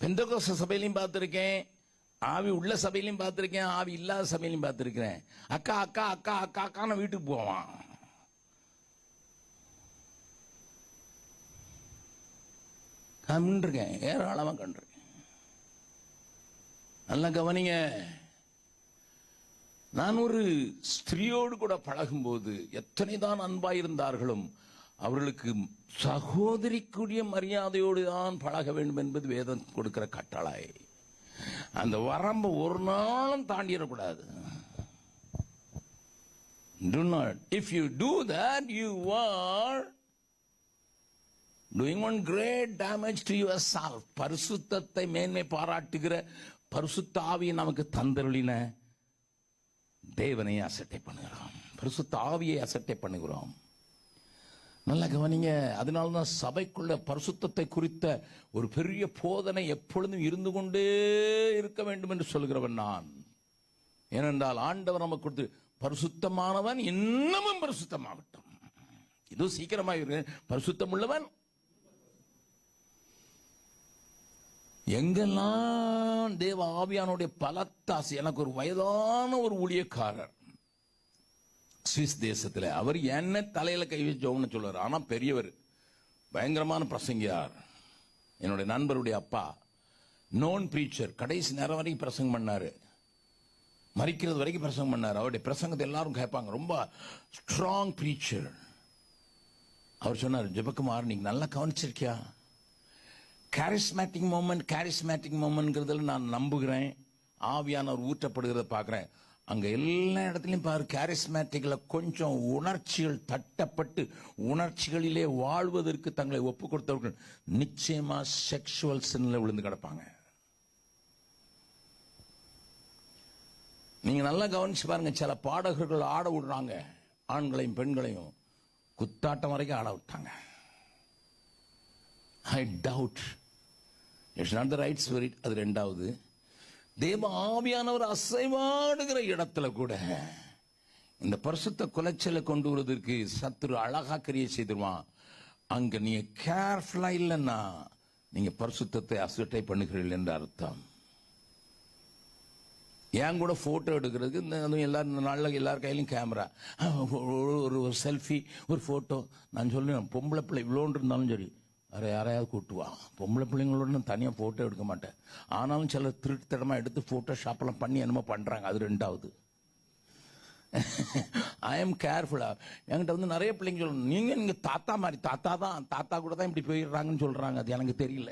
பெந்தகோஸ்து சபையிலையும் பார்த்திருக்கேன், ஆவி உள்ள சபையிலையும் பார்த்திருக்கேன், ஆவி இல்லாத சபையிலையும் பார்த்திருக்கிறேன். அக்கா அக்கா அக்கா அக்கா அக்கான வீட்டுக்கு போவான். கண்டிருக்கேன், ஏராளமா கண்டிருக்கேன். நல்லா கவனிங்க. நான் ஒரு ஸ்திரீயோடு கூட பழகும்போது எத்தனை தான் அன்பாயிருந்தார்களும் அவர்களுக்கு சகோதரிக்குரிய மரியாதையோடு தான் பழக வேண்டும் என்பது வேதம் கொடுக்கிற கட்டளை. அந்த வரம்பை ஒரு நாளும் தாண்டிடக்கூடாது. Do not. If you do that, you are doing one great damage to yourself. பரிசுத்தத்தை மேன்மை பாராட்டுகிற பரிசுத்த ஆவியை நமக்கு தந்தருளின தேவனை அசட்டை பண்ணுகிறோம், பரிசுத்த ஆவியை அசட்டை பண்ணுகிறோம். நல்லா கவனிங்க. அதனால்தான் சபைக்குள்ள பரிசுத்தத்தை குறித்த ஒரு பெரிய போதனை எப்பொழுதும் இருந்து கொண்டே இருக்க வேண்டும் என்று சொல்கிறவன் நான். ஏனென்றால் ஆண்டவர் நமக்கு கொடுத்து பரிசுத்தமானவன் இன்னமும் பரிசுத்தமாகட்டும். இது சீக்கிரமாக பரிசுத்தம் உள்ளவன் எங்கெல்லாம் தேவ ஆவியானுடைய பலத்தாசி. எனக்கு ஒரு வயதான ஒரு ஊழியக்காரர் சுவிஸ் தேசத்தில், அவர் என்ன தலையில கை வச்சோம்னு சொல்றாரு. ஆனா பெரியவர், பயங்கரமான பிரசங்கியார். என்னுடைய நண்பருடைய அப்பா நோன் பிரீச்சர், கடைசி நேரம் வரைக்கும் பிரசங்கம் பண்ணாரு, மரிக்கிறது வரைக்கும் பிரசங்கம் பண்ணாரு. அவருடைய பிரசங்கத்தை எல்லாரும் கேட்பாங்க. ரொம்ப ஸ்ட்ராங் பிரீச்சர். அவர் சொன்னார், ஜெபக்குமார் நீங்க நல்லா கவனிச்சிருக்கியா, கேரிஸ்மேட்டிக் மோமெண்ட்ங்கிறதுல நான் நம்புகிறேன். ஆவியானவர் ஊற்றப்படுகிறத பார்க்கிறேன். அங்க எல்லா இடத்துலையும் பாரு, கேரிஸ்மேட்டிக்ல கொஞ்சம் உணர்ச்சிகள் தட்டப்பட்டு உணர்ச்சிகளிலே வாழ்வதற்கு தங்களை ஒப்பு கொடுத்தவர்கள் நிச்சயமா செக்ஷுவல் சின்ல விழுந்து கிடப்பாங்க. நீங்க நல்லா கவனிச்சு பாருங்க. சில பாடகர்கள் ஆட விடுறாங்க, ஆண்களையும் பெண்களையும் குத்தாட்டம் வரைக்கும் ஆட விட்டாங்க. I doubt it's not the right spirit. அது ரெண்டாவது. தேவ ஆவியானவர் அசைவாடுகிற இடத்துல கூட இந்த பரிசுத்த குலைச்சலை கொண்டு வருவதற்கு சத்துரு அழகா கிரியை செய்திருவான். அங்க நீங்க கேர்ஃபுல்லா இல்லைன்னா நீங்க பரிசுத்தத்தை அசட்டை பண்ணுகிறீர்கள் என்று அர்த்தம். ஏன் கூட போட்டோ எடுக்கிறதுக்கு இந்த நாளில் எல்லார் கையிலும் கேமரா, ஒரு செல்ஃபி, ஒரு போட்டோ. நான் சொல்லுவேன், பொம்பளை பிள்ளை இவ்வளோன்னு இருந்தாலும் சரி, வேற யாரையாவது கூட்டுவா. பொம்பளை பிள்ளைங்களோட தனியாக போட்டோ எடுக்க மாட்டேன். ஆனாலும் சில திருட்டுத்தனமா எடுத்து போட்டோ ஷாப்பெல்லாம் பண்ணி என்னமோ பண்றாங்க. அது ரெண்டாவது. ஐ எம் கேர்ஃபுல்லா. என்கிட்ட வந்து நிறைய பிள்ளைங்க சொல்லணும், நீங்க தாத்தா மாதிரி, தாத்தா கூட தான் இப்படி போயிடுறாங்கன்னு சொல்றாங்க. அது எனக்கு தெரியல.